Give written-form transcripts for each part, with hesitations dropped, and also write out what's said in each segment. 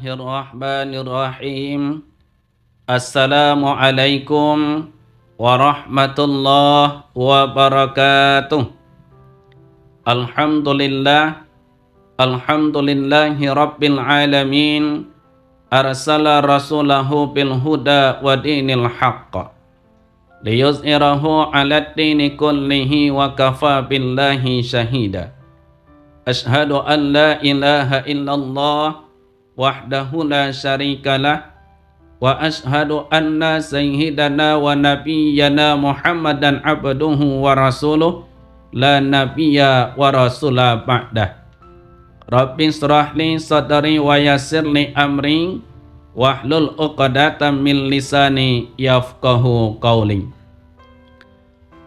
Bismillahirrahmanirrahim. Assalamualaikum warahmatullahi wabarakatuh. Alhamdulillahi rabbil alamin. Arsala rasulahu bil huda wa dinil haqq liyuzhirahu 'alad dini kullihi wa kafa billahi syahida. Ashhadu an la ilaha illallah wahdahu la syarikalah wa ashhadu anna sayyidana wa nabiyyana Muhammadan abduhu wa rasuluh la nabiyya wa rasula ba'dah. Rabbi shrah li sadri wa yassir li amri wahlul 'uqdatam min lisani yafqahu qawli.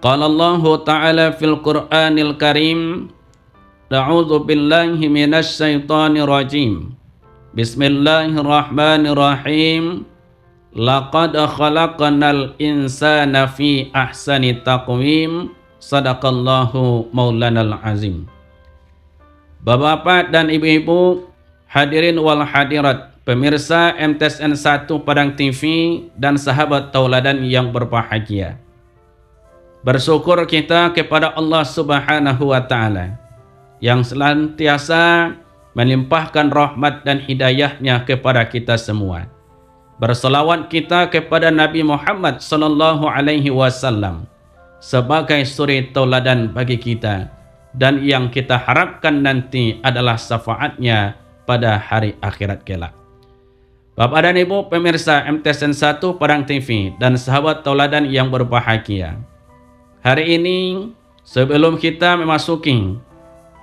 Qala Allahu ta'ala fil Qur'anil Karim, a'udzu billahi minasy syaithanir rajim. Bismillahirrahmanirrahim. Laqad khalaqnal insana fi ahsani taqwim. Sadaqallahu maulanal azim. Bapak-bapak dan ibu-ibu, hadirin wal hadirat, pemirsa MTSN 1 Padang TV dan sahabat tauladan yang berbahagia. Bersyukur kita kepada Allah Subhanahu wa taala yang senantiasa melimpahkan rahmat dan hidayahnya kepada kita semua. Berselawat kita kepada Nabi Muhammad sallallahu alaihi wasallam sebagai suri tauladan bagi kita, dan yang kita harapkan nanti adalah syafaatnya pada hari akhirat kelak. Bapak dan Ibu pemirsa MTSN 1 Padang TV dan sahabat tauladan yang berbahagia, hari ini sebelum kita memasuki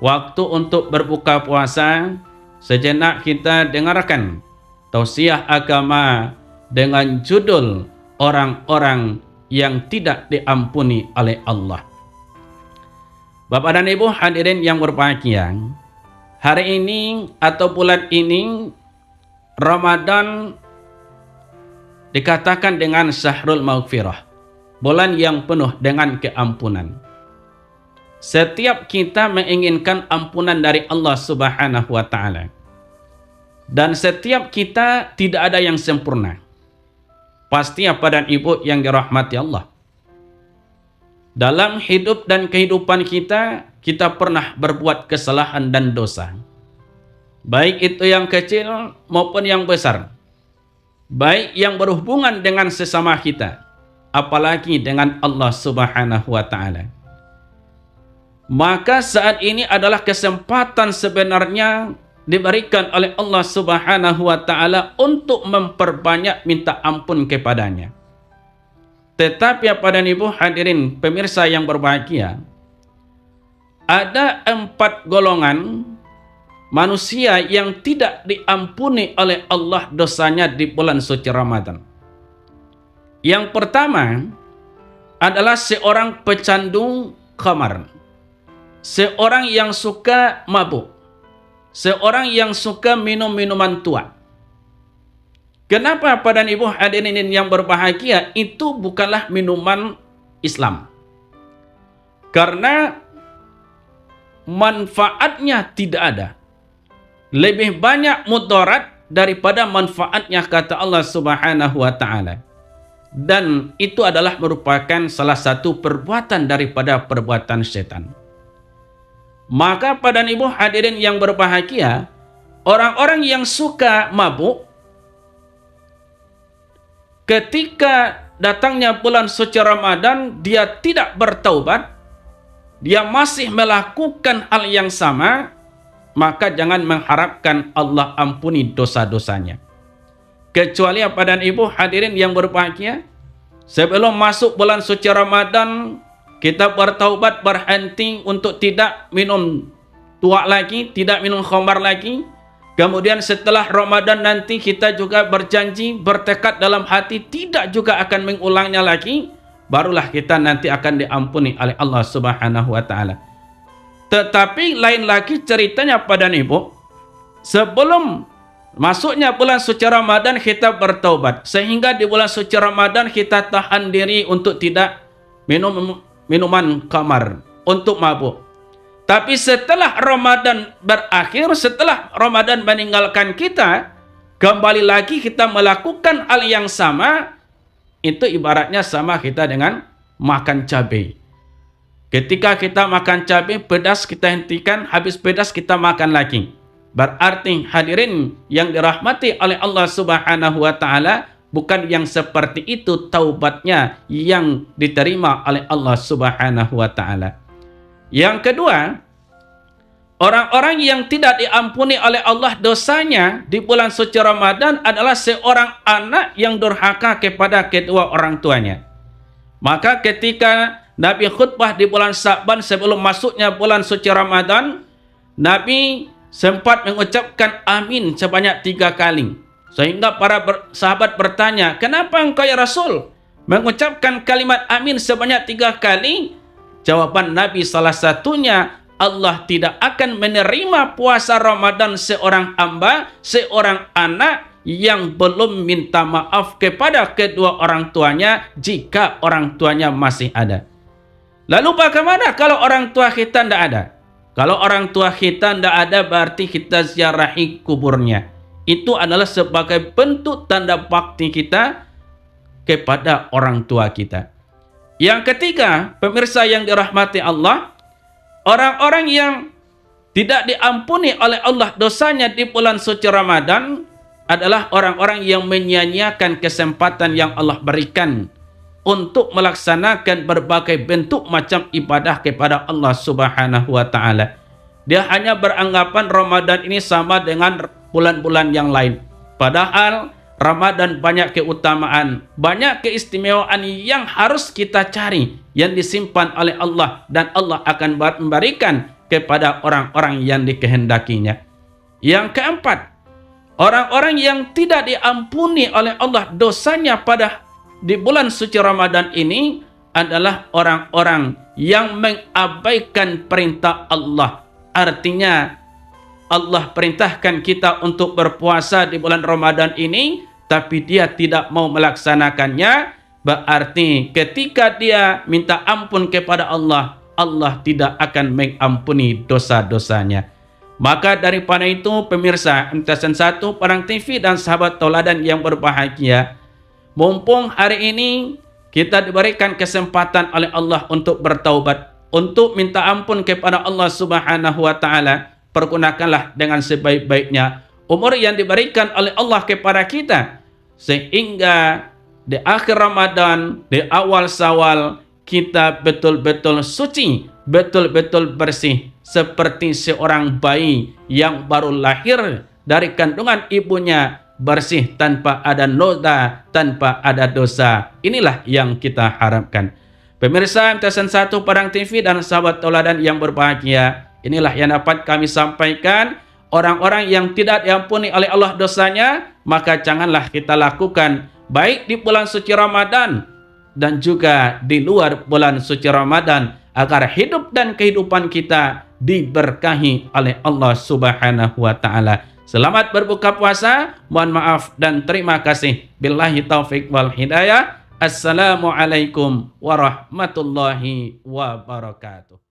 waktu untuk berbuka puasa, sejenak kita dengarkan tausiah agama dengan judul orang-orang yang tidak diampuni oleh Allah. Bapak dan Ibu hadirin yang berbahagia, hari ini atau bulan ini Ramadan dikatakan dengan syahrul maghfirah, bulan yang penuh dengan keampunan. Setiap kita menginginkan ampunan dari Allah Subhanahu wa taala. Dan setiap kita tidak ada yang sempurna. Pasti Bapak dan Ibu yang dirahmati Allah. Dalam hidup dan kehidupan kita, kita pernah berbuat kesalahan dan dosa. Baik itu yang kecil maupun yang besar. Baik yang berhubungan dengan sesama kita, apalagi dengan Allah Subhanahu wa taala. Maka saat ini adalah kesempatan sebenarnya diberikan oleh Allah Subhanahu wa taala untuk memperbanyak minta ampun kepadanya. Tetapi Bapak dan Ibu hadirin pemirsa yang berbahagia, ada 4 golongan manusia yang tidak diampuni oleh Allah dosanya di bulan suci Ramadan. Yang pertama adalah seorang pecandu khamar, seorang yang suka mabuk, seorang yang suka minum minuman tua. Kenapa Bapak dan Ibu hadirin yang berbahagia, itu bukanlah minuman Islam. Karena manfaatnya tidak ada. Lebih banyak mudarat daripada manfaatnya, kata Allah Subhanahu wa taala. Dan itu adalah merupakan salah satu perbuatan daripada perbuatan setan. Maka Bapak dan Ibu hadirin yang berbahagia, orang-orang yang suka mabuk, ketika datangnya bulan suci Ramadan, dia tidak bertaubat, dia masih melakukan hal yang sama, maka jangan mengharapkan Allah ampuni dosa-dosanya. Kecuali Bapak dan Ibu hadirin yang berbahagia, sebelum masuk bulan suci Ramadan, kita bertaubat, berhenti untuk tidak minum tua lagi, tidak minum khamar lagi. Kemudian setelah Ramadan nanti kita juga berjanji, bertekad dalam hati tidak juga akan mengulangnya lagi. Barulah kita nanti akan diampuni oleh Allah Subhanahu wa taala. Tetapi lain lagi ceritanya Bapak dan Ibu, sebelum masuknya bulan suci Ramadan kita bertaubat, sehingga di bulan suci Ramadan kita tahan diri untuk tidak minum minuman khamar, untuk mabuk. Tapi setelah Ramadan berakhir, setelah Ramadan meninggalkan kita, kembali lagi kita melakukan hal yang sama, itu ibaratnya sama kita dengan makan cabai. Ketika kita makan cabai, pedas kita hentikan, habis pedas kita makan lagi. Berarti hadirin yang dirahmati oleh Allah Subhanahu wa taala, bukan yang seperti itu taubatnya yang diterima oleh Allah Subhanahu wa taala. Yang kedua, orang-orang yang tidak diampuni oleh Allah dosanya di bulan suci Ramadan adalah seorang anak yang durhaka kepada kedua orang tuanya. Maka ketika Nabi khutbah di bulan Sya'ban sebelum masuknya bulan suci Ramadan, Nabi sempat mengucapkan amin sebanyak 3 kali. Sehingga para sahabat bertanya, kenapa engkau ya Rasul mengucapkan kalimat amin sebanyak 3 kali? Jawaban Nabi salah satunya, Allah tidak akan menerima puasa Ramadan seorang hamba, seorang anak yang belum minta maaf kepada kedua orang tuanya jika orang tuanya masih ada. Lalu bagaimana kalau orang tua kita tidak ada? Kalau orang tua kita tidak ada, berarti kita ziarahi kuburnya. Itu adalah sebagai bentuk tanda bakti kita kepada orang tua kita. Yang ketiga, pemirsa yang dirahmati Allah, orang-orang yang tidak diampuni oleh Allah dosanya di bulan suci Ramadan adalah orang-orang yang menyia-nyiakan kesempatan yang Allah berikan untuk melaksanakan berbagai bentuk macam ibadah kepada Allah Subhanahu wa taala. Dia hanya beranggapan Ramadan ini sama dengan bulan-bulan yang lain. Padahal Ramadan banyak keutamaan, banyak keistimewaan yang harus kita cari, yang disimpan oleh Allah, dan Allah akan memberikan kepada orang-orang yang dikehendakinya. Yang keempat, orang-orang yang tidak diampuni oleh Allah dosanya pada di bulan suci Ramadan ini adalah orang-orang yang mengabaikan perintah Allah. Artinya Allah perintahkan kita untuk berpuasa di bulan Ramadan ini, tapi dia tidak mau melaksanakannya. Berarti ketika dia minta ampun kepada Allah, Allah tidak akan mengampuni dosa-dosanya. Maka daripada itu, pemirsa MTSN 1, Padang TV dan sahabat tauladan yang berbahagia, mumpung hari ini kita diberikan kesempatan oleh Allah untuk bertaubat, untuk minta ampun kepada Allah Subhanahu wa taala, pergunakanlah dengan sebaik-baiknya umur yang diberikan oleh Allah kepada kita, sehingga di akhir Ramadan, di awal Syawal, kita betul-betul suci, betul-betul bersih, seperti seorang bayi yang baru lahir dari kandungan ibunya, bersih tanpa ada noda, tanpa ada dosa. Inilah yang kita harapkan. Pemirsa MTSN 1 Padang TV dan sahabat tauladan yang berbahagia, inilah yang dapat kami sampaikan. Orang-orang yang tidak diampuni oleh Allah dosanya, maka janganlah kita lakukan, baik di bulan suci Ramadan dan juga di luar bulan suci Ramadan, agar hidup dan kehidupan kita diberkahi oleh Allah Subhanahu wa taala. Selamat berbuka puasa, mohon maaf dan terima kasih. Billahi taufik wal hidayah. Assalamualaikum warahmatullahi wabarakatuh.